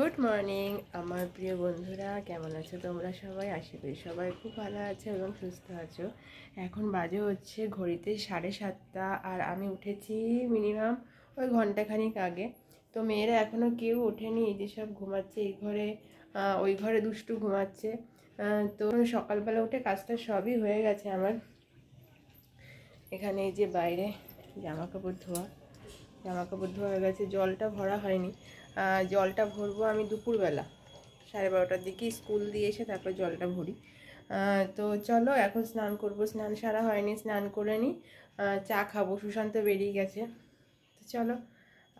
Good morning আমার প্রিয় বন্ধুরা, কেমন আছো তোমরা সবাই? আশা করি সবাই খুব ভালো আছো এবং সুস্থ আছো। এখন বাজে হচ্ছে ঘড়িতে 7:30 আর আমি উঠেছি মিনিমাম ওই ঘন্টাখানিক আগে। তো মেয়েরা এখনও কেউ ওঠেনি, এই যে সব ঘুমাচ্ছে এই ঘরে, ওই ঘরে দুষ্টু ঘুমাচ্ছে। তো সকালবেলা উঠে কাজটা সবই হয়ে গেছে আমার। এখানে এই যে বাইরে জামা কাপড় ধোয়া হয়ে গেছে, জলটা ভরা হয়নি। জলটা ভরবো আমি দুপুরবেলা 12:30টার দিকে, স্কুল দিয়ে এসে তারপর জলটা ভরি। তো চলো এখন স্নান করবো, স্নান সারা হয়নি, স্নান করে নিই, চা খাবো। সুশান্ত বেরিয়ে গেছে, তো চলো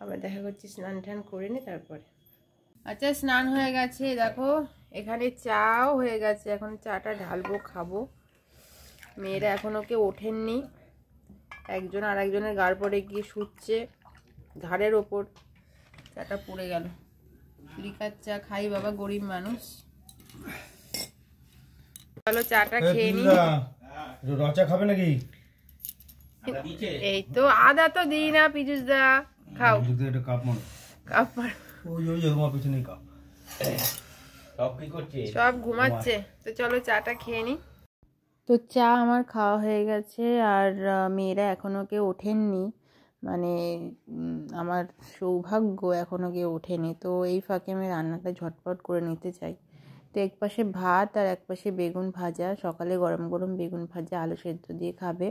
আবার দেখা করছি, স্নান টান করে নিই তারপরে। আচ্ছা, স্নান হয়ে গেছে, দেখো এখানে চাও হয়ে গেছে, এখন চাটা ঢালবো, খাবো। মেয়েরা এখনও কেউ ওঠেননি, একজন আর একজনের গাড় পরে গিয়ে শুচ্ছে, ঘাড়ের ওপর চাটা পড়ে গেল। লিকার চা খাই বাবা, গরিব মানুষ। চলো চাটা খেয়ে নি। রচা খাবে নাকি? এই তো আদা তো দিই না, পিজুস দা খাও। কাপ মারো, কাপ মারো। সব ঘুমাচ্ছে, তো চলো চাটা খেয়ে নি। তো চা আমার খাওয়া হয়ে গেছে, আর মেয়েরা এখনো কেউ ওঠেননি, মানে আমার সৌভাগ্য এখনও কেউ ওঠেনি। তো এই ফাঁকে আমি রান্নাটা ঝটপট করে নিতে চাই। তো এক পাশে ভাত আর এক পাশে বেগুন ভাজা, সকালে গরম গরম বেগুন ভাজা আলু সেদ্ধ দিয়ে খাবে,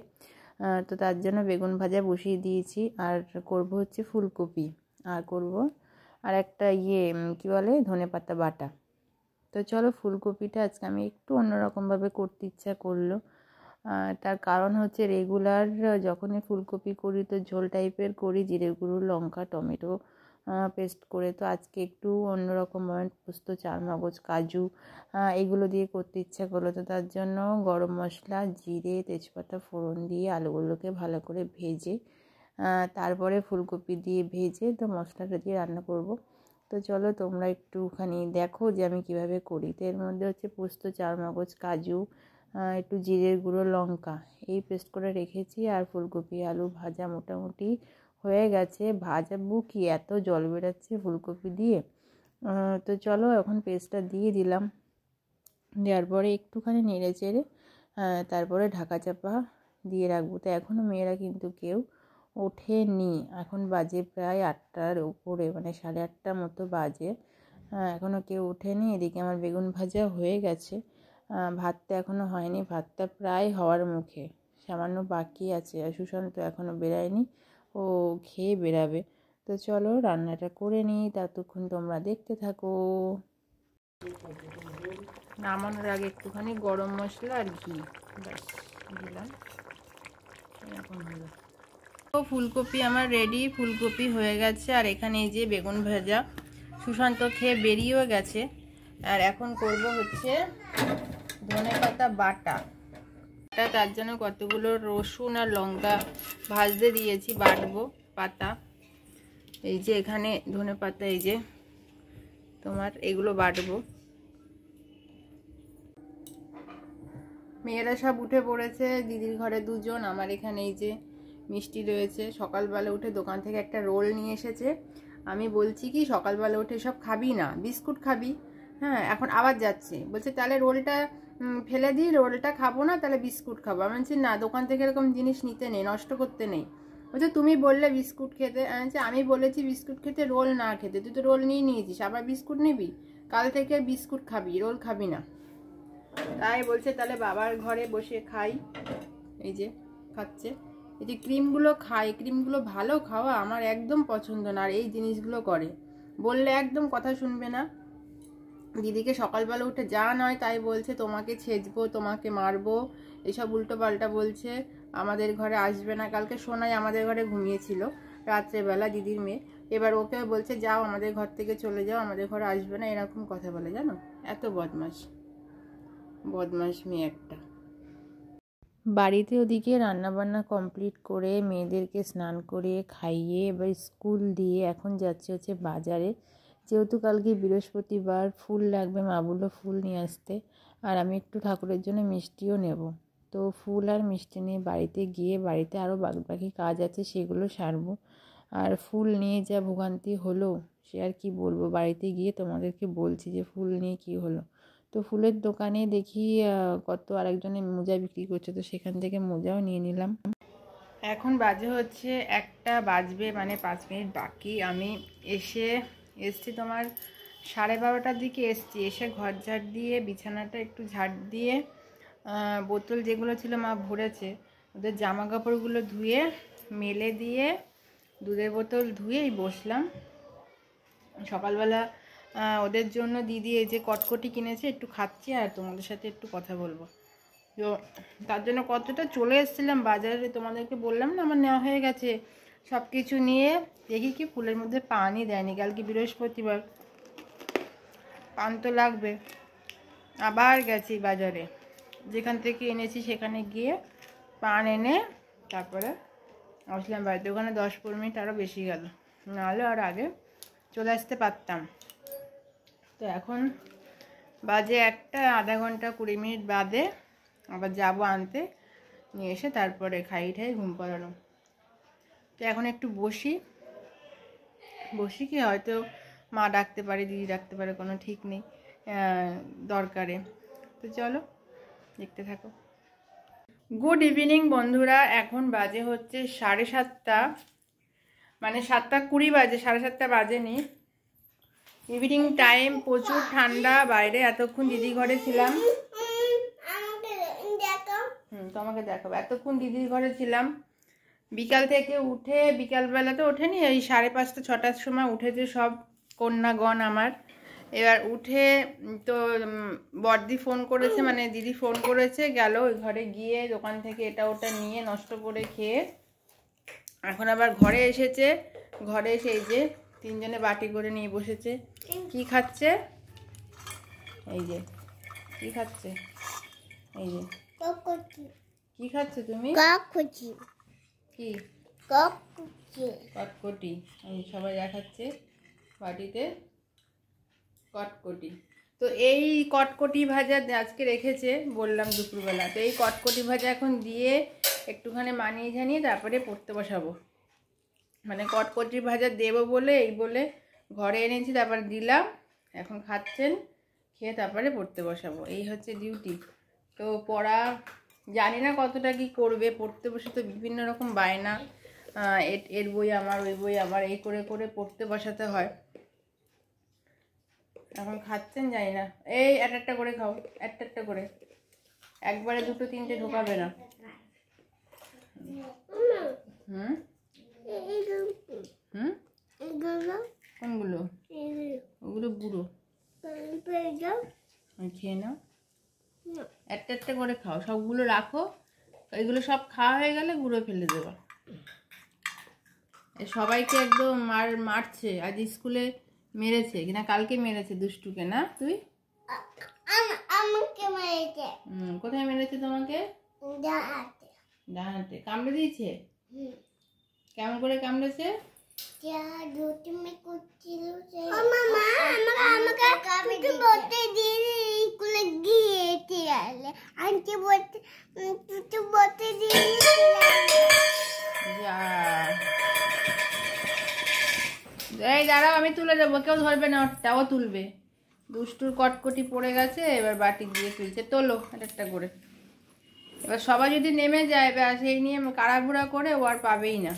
তো তার জন্য বেগুন ভাজা বসিয়ে দিয়েছি। আর করব হচ্ছে ফুলকপি, আর করব আর একটা কী বলে ধনেপাতা বাটা। তো চলো ফুলকপিটা আজকে আমি একটু অন্যরকমভাবে করতে ইচ্ছা করলো। তার কারণ হচ্ছে রেগুলার যখনই ফুলকপি করি তো ঝোল টাইপের করি, জিরে গুঁড়ো লঙ্কা টমেটো পেস্ট করে। তো আজকে একটু অন্যরকম পোস্ত চারমগজ কাজু এগুলো দিয়ে করতে ইচ্ছা করলো। তো তার জন্য গরম মশলা জিরে তেজপাতা ফোড়ন দিয়ে আলুগুলোকে ভালো করে ভেজে তারপরে ফুলকপি দিয়ে ভেজে তো মশলাটা দিয়ে রান্না করব। তো চলো তোমরা একটুখানি দেখো যে আমি কিভাবে করি। তো এর মধ্যে হচ্ছে পোস্ত চারমগজ কাজু একটু জিরের গুঁড়ো লঙ্কা এই পেস্ট করে রেখেছি, আর ফুলকপি আলু ভাজা মোটামুটি হয়ে গেছে। ভাজাবো কি, এত জল বেরোচ্ছে ফুলকপি দিয়ে। তো চলো এখন পেস্টটা দিয়ে দিলাম, দেওয়ার পরে একটুখানি নেড়ে চেড়ে তারপরে ঢাকা চাপা দিয়ে রাখবো। তো এখনও মেয়েরা কিন্তু কেউ ওঠেনি, এখন বাজে প্রায় 8টার উপরে, মানে 8:30 মতো বাজে, এখনও কেউ ওঠেনি। এদিকে আমার বেগুন ভাজা হয়ে গেছে, ভাতটা এখনও হয়নি, ভাতটা প্রায় হওয়ার মুখে, সামান্য বাকি আছে। আর সুশান্ত এখনও বেরায়নি, ও খেয়ে বেরাবে। তো চলো রান্নাটা করে নিই, ততক্ষণ তোমরা দেখতে থাকো। নামানোর আগে একটুখানি গরম মশলা আর ঘি ব্যাস দিলাম, এরকম হলো। তো ফুলকপি আমার রেডি, ফুলকপি হয়ে গেছে। আর এখানে এই যে বেগুন ভাজা, সুশান্ত খেয়ে বেরিয়েও গেছে। আর এখন করব হচ্ছে ধনেপাতা বাটা। তার জন্য কতগুলো রসুন আর লঙ্কা ভাজতে দিয়েছি, বাটবো পাতা। এই যে এখানে ধনেপাতা, এই যে তোমার এগুলো বাটবো। মেয়েরা সব উঠে পড়েছে, দিদির ঘরে দুজন, আমার এখানে এই যে মিষ্টি রয়েছে। সকালবেলা উঠে দোকান থেকে একটা রোল নিয়ে এসেছে। আমি বলছি কি সকালবেলা উঠে সব খাবি না, বিস্কুট খাবি। হ্যাঁ, এখন আবার যাচ্ছে, বলছে তাহলে রোলটা ফেলে দিই, রোলটা খাবো না, তাহলে বিস্কুট খাবো। আমি বলছি না, দোকান থেকে এরকম জিনিস নিতে নেই, নষ্ট করতে নেই। বলছে তুমি বললে বিস্কুট খেতে, আমি বলেছি বিস্কুট খেতে, রোল না খেতে। তুই তো রোল নিয়ে নিয়েছিস, আবার বিস্কুট নিবি? কাল থেকে বিস্কুট খাবি, রোল খাবি না। তাই বলছে তাহলে বাবার ঘরে বসে খাই। এই যে খাচ্ছে, এই যে ক্রিমগুলো খাই, ক্রিমগুলো ভালো খাওয়া আমার একদম পছন্দ না। আর এই জিনিসগুলো করে, বললে একদম কথা শুনবে না। দিদিকে সকালবেলা উঠে যা নয় তাই বলছে, তোমাকে ছেঁচবো, তোমাকে মারবো, এসব উল্টো পাল্টা বলছে। আমাদের ঘরে আসবে না, কালকে সোনাই আমাদের ঘরে ঘুমিয়েছিল রাত্রেবেলা, দিদির মেয়ে। এবার ওকে বলছে যাও আমাদের ঘর থেকে চলে যাও, আমাদের ঘরে আসবে না, এরকম কথা বলে, জানো? এত বদমাশ মেয়ে একটা। বাড়িতে ওদিকে রান্নাবান্না কমপ্লিট করে মেয়েদেরকে স্নান করিয়ে খাইয়ে এবার স্কুল দিয়ে এখন যাচ্ছে হচ্ছে বাজারে, যেহেতু কালকে বৃহস্পতিবার, ফুল লাগবে, মা বললো ফুল নিয়ে আসতে। আর আমি একটু ঠাকুরের জন্য মিষ্টিও নেব। তো ফুল আর মিষ্টি নিয়ে বাড়িতে গিয়ে বাড়িতে আরও বাকি কাজ আছে, সেগুলো সারবো। আর ফুল নিয়ে যা ভোগান্তি হলো সে আর কি বলবো। বাড়িতে গিয়ে তোমাদেরকে বলছি যে ফুল নিয়ে কি হলো। তো ফুলের দোকানে দেখি কত আরেকজনে মোজা বিক্রি করছে, তো সেখান থেকে মোজাও নিয়ে নিলাম। এখন বাজে হচ্ছে 1টা বাজবে, মানে 5 মিনিট বাকি। আমি এসছি তোমার 12:30টার দিকে এসছি। এসে ঘর ঝাড় দিয়ে বিছানাটা একটু ঝাড় দিয়ে বোতল যেগুলো ছিল মা ভরেছে ওদের জামা কাপড়গুলো ধুয়ে মেলে দিয়ে দুধের বোতল ধুয়েই বসলাম। সকালবেলা ওদের জন্য দিদি এই যে কটকটি কিনেছে, একটু খাচ্ছি আর তোমাদের সাথে একটু কথা বলবো। তো তার জন্য কতটা চলে এসেছিলাম বাজারে, তোমাদেরকে বললাম না আমার নেওয়া হয়ে গেছে। সব কিছু নিয়ে দেখি কি ফুলের মধ্যে পানই দেয়নি। কালকে বৃহস্পতিবার, পান তো লাগবে। আবার গেছি বাজারে, যেখান থেকে এনেছি সেখানে গিয়ে পান এনে তারপরে আসলাম বাড়িতে। ওখানে 10-15 মিনিট আরও বেশি গেল, নাহলে আর আগে চলে আসতে পারতাম। তো এখন বাজে 1টা, আধা ঘন্টা 20 মিনিট বাদে আবার যাবো আনতে, নিয়ে এসে তারপরে খাই ঠাই ঘুম পাড়ানো। তো এখন একটু বসি কি হয়তো মা ডাকতে পারে, দিদি ডাকতে পারে, কোনো ঠিক নেই দরকারে। তো চলো দেখতে থাকো। গুড ইভিনিং বন্ধুরা, এখন বাজে হচ্ছে 7:30, মানে 7:20 বাজে, 7:30 বাজেনি। ইভিনিং টাইম, প্রচুর ঠান্ডা বাইরে। এতক্ষণ দিদির ঘরে ছিলাম, তোমাকে দেখাবো। এতক্ষণ দিদির ঘরে ছিলাম, বিকাল থেকে উঠে, বিকালবেলা তো ওঠেনি, এই 5:30-6টার সময় উঠেছে সব কন্যাগণ আমার। এবার উঠে তো বড়দি ফোন করেছে, মানে দিদি ফোন করেছে, গেল ওই ঘরে গিয়ে দোকান থেকে এটা ওটা নিয়ে নষ্ট করে খেয়ে এখন আবার ঘরে এসেছে। ঘরে এসে এই যে 3 জনে বাটি করে নিয়ে বসেছে। কি খাচ্ছে? এই যে কি খাচ্ছে, এই যে কি খাচ্ছে তুমি? কি? কটকটি। এই সবাই দেখাচ্ছে বাটিতে কটকটি। তো এই কটকটি ভাজা আজকে রেখেছে, বললাম দুপুরবেলা। তো এই কটকটি ভাজা এখন দিয়ে একটুখানি মানিয়ে ঝানিয়ে তারপরে পড়তে বসাবো। মানে কটকটি ভাজা দেবো বলে এই বলে ঘরে এনেছি, তারপর দিলাম। এখন খাচ্ছেন, খেয়ে তারপরে পড়তে বসাবো। এই হচ্ছে ডিউটি। তো পড়া জানি না কতটা কি করবে। পড়তে বসে তো বিভিন্ন রকম বায়না, এর বই আমার, ওই বই আমার, এই করে করে পড়তে বসাতে হয়। এখন খাচ্ছেন জানি না। এই একটা করে খাও, একটা করে, একবারে 2-3টে ঢোকাবে না। কোনগুলো? ওগুলো বুড়ো, খেয়ে নাও। একটা করে খাও, সবগুলো রাখো। এগুলো সব খাওয়া হয়ে গেলে গুঁড়ো ফেলে দেবো। সবাইকে একদম মারছে। আজ স্কুলে মেরেছে কিনা, কালকে মেরেছে দুষ্টুকে, না তুই? আমাকে মেরেছে। কোথায় মেরেছে তোমাকে? ডানাতে। কামড়ে দিয়েছে? কেমন করে কামড়েছে? এই দাঁড়াও, আমি তুলে দেবো, কেউ ধরবে না, ওটাও তুলবে। দুষ্টুর কটকটি পড়ে গেছে, এবার বাটি দিয়ে তুলছে। তোলো একটা করে। এবার সবাই যদি নেমে যায় বা সেই নিয়ে কাড়াঘুড়া করে ও আর পাবেই না।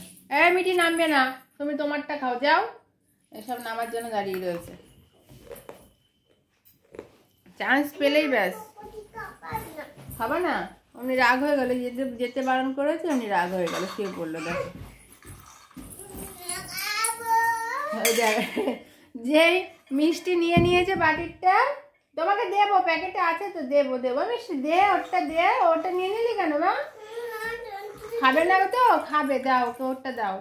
মিটি নামবে না, তুমি তোমারটা খাও, যাও। এসব নামার জন্য দাঁড়িয়ে রয়েছে, চান্স পেলেই ব্যাস। খাবা না? উনি রাগ হয়ে গেল, যেতে বারণ করেছে, উনি রাগ হয়ে গেল, কে বললো? দেখো যেই মিষ্টি নিয়ে নিয়েছে বাটিরটা, তোমাকে দেবো, প্যাকেটে আছে তো, দেবো মিষ্টি, দে ওটা, দে ওটা নিয়ে নিলি কেন মা? খাবে না তো? খাবে, দাও ওকে, ওটা দাও।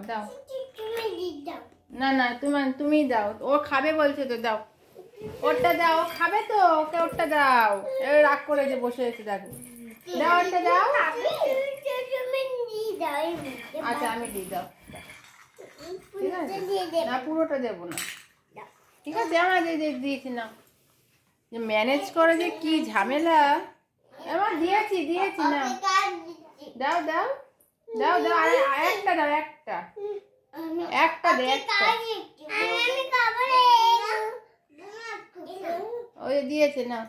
না না, তুমি দাও, ও খাবে বলছে তো, দাও ওটা, দাও, ও খাবে তো, ওকে ওটা দাও। রাগ করে যে বসে আছে, দেখো, দাও ওটা, দাও। আচ্ছা আমি দিই, দাও। ঠিক আছে, না পুরোটা দেবো না, ঠিক আছে, আমার দিয়েছি না। ম্যানেজ করে যে কি ঝামেলা। আমার দিয়েছি না, দাও দাও দাও দাও, একটা দাও, একটা একটা দে, একটা। ওই দিয়েছে না,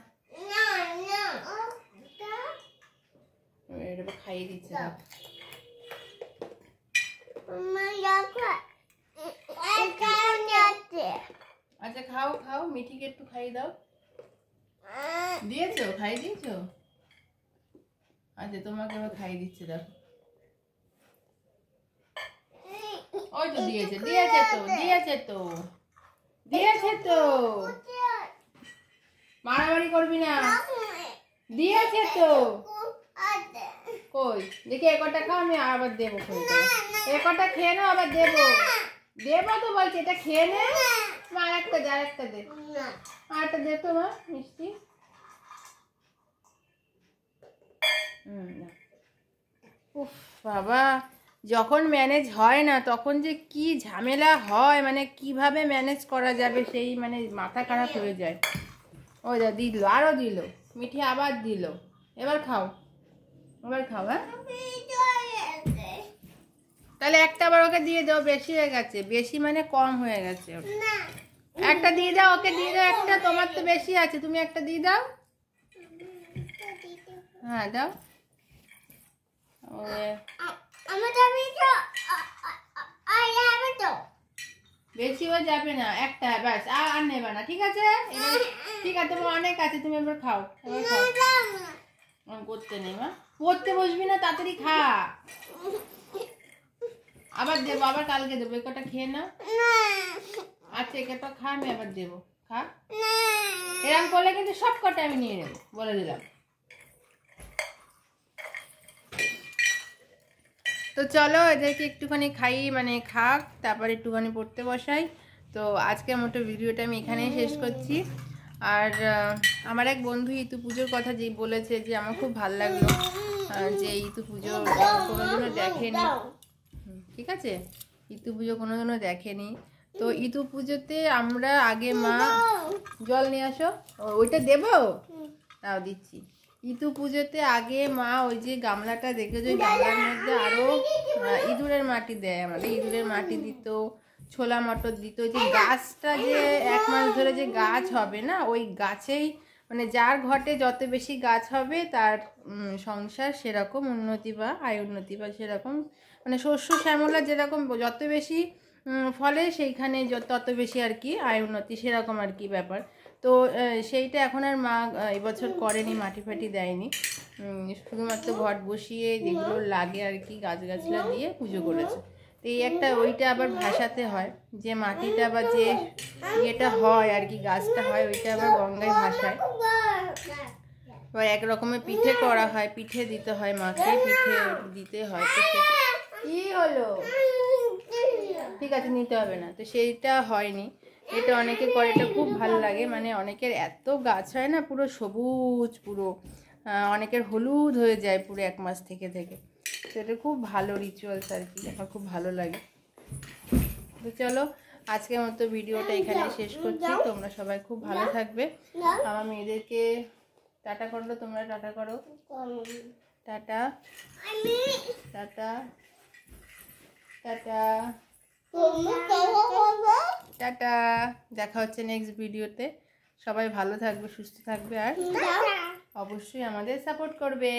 এটা খাইয়ে দিচ্ছে না। আচ্ছা খাও খাও, মিঠিকে একটু খাইয়ে দাও। দিয়েছো, খাইয়ে দিয়েছো? আচ্ছা তোমাকে আবার খাইয়ে দিচ্ছে, দেখো। ওই তো দিয়েছে, দিয়েছে তো, দিয়েছে তো, দিয়েছে তো। মারামারি করবি না, দিয়েছে তো। কই দেখি, একটা খাও, আমি আবার দেবো। একটা খেয়ে নাও, আবার দেবো। দেবো তো বলছি, এটা খেয়ে নে। মা আরেকটা দে, আরেকটা দে, আরেকটা দে তো মা, মিষ্টি। উফ বাবা, যখন ম্যানেজ হয় না তখন যে কি ঝামেলা হয়, মানে কিভাবে ম্যানেজ করা যাবে সেই মানে মাথা খারাপ হয়ে যায়। ওই দা দিল, আরও দিল, মিঠি আবার দিল। এবার খাও, এবার খাও। হ্যাঁ তাহলে একটা আবার ওকে দিয়ে দাও, বেশি হয়ে গেছে। বেশি মানে কম হয়ে গেছে। একটা দিয়ে দাও, ওকে দিয়ে দাও একটা, তোমার তো বেশি আছে, তুমি একটা দিয়ে দাও। হ্যাঁ দাও। বেশি হয়ে যাবে না, একটা ব্যাস, আর নেবে না, ঠিক আছে? ঠিক আছে, তোমার অনেক আছে, তুমি এবার খাও। এবার খাও, করতে নেই মা, পড়তে বসবি না, তাড়াতাড়ি খা। আবার দেবো, আবার কালকে দেবো। একটা খেয়ে নাও। আচ্ছা একটা খা, আমি আবার দেবো, খা। এরকম করলে কিন্তু সব কটা আমি নিয়ে নেবো, বলে দিলাম। তো চলো এদেরকে একটুখানি খাই, মানে খাক, তারপর একটুখানি পড়তে বসাই। তো আজকের মতো ভিডিওটা আমি এখানেই শেষ করছি। আর আমার এক বন্ধু ইতু পুজোর কথা যেই বলেছে, যে আমার খুব ভালো লাগলো যে ইতু পুজো কোনোদিনও দেখেনি। ঠিক আছে, ইতু পুজো কোনোদিনও দেখেনি। তো ইতু পুজোতে আমরা আগে মা, জল নিয়ে আসো, ওইটা দেবো, তাও দিচ্ছি। ইতু পুজোতে আগে মা ওই যে গামলাটা দেখেছো, ওই গামলার মধ্যে আরো ইঁদুরের মাটি দেয়। আমাদের ইঁদুরের মাটি দিত, ছোলা মটর দিত। যে গাছটা যে 1 মাস ধরে যে গাছ হবে না, ওই গাছেই মানে যার ঘটে যত বেশি গাছ হবে তার সংসার সেরকম উন্নতি বা আয় উন্নতি বা সেরকম, মানে শস্য শ্যামলা যেরকম যত বেশি ফলে সেইখানে তত বেশি আর কি আয় উন্নতি, সেরকম আর কি ব্যাপার। তো সেইটা এখন আর মা এবছর করেনি, মাটি ফাটি দেয়নি, শুধুমাত্র ঘট বসিয়ে যেগুলো লাগে আর কি গাছগাছলা দিয়ে পুজো করেছে। তো এই একটা ওইটা আবার ভাসাতে হয়, যে মাটিটা বা যে ইয়েটা হয় আর কি, গাছটা হয়, ওইটা আবার গঙ্গায় ভাসায়। এবার এক রকমের পিঠে করা হয়, পিঠে দিতে হয় মাকে, পিঠে দিতে হয়। তো কি হলো, ঠিক আছে নিতে হবে না। তো সেইটা হয়নি, এটা অনেকে করে, এটা খুব ভালো লাগে। মানে অনেকের এত গাছ হয় না, পুরো সবুজ, পুরো অনেকের হলুদ হয়ে যায় পুরো 1 মাস থেকে থেকে। তো এটা খুব ভালো রিচুয়ালস আর কি, আমার খুব ভালো লাগে। তো চলো আজকের মতো ভিডিওটা এখানে শেষ করছি। তোমরা সবাই খুব ভালো থাকবে। আমার মেয়েদেরকে টাটা করো, তোমরা টাটা করো, টাটা টাটা টাটা টাটা। দেখা হচ্ছে নেক্সট ভিডিওতে। সবাই ভালো থাকবে, সুস্থ থাকবে, আর অবশ্যই আমাদের সাপোর্ট করবে।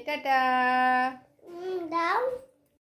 টাটা।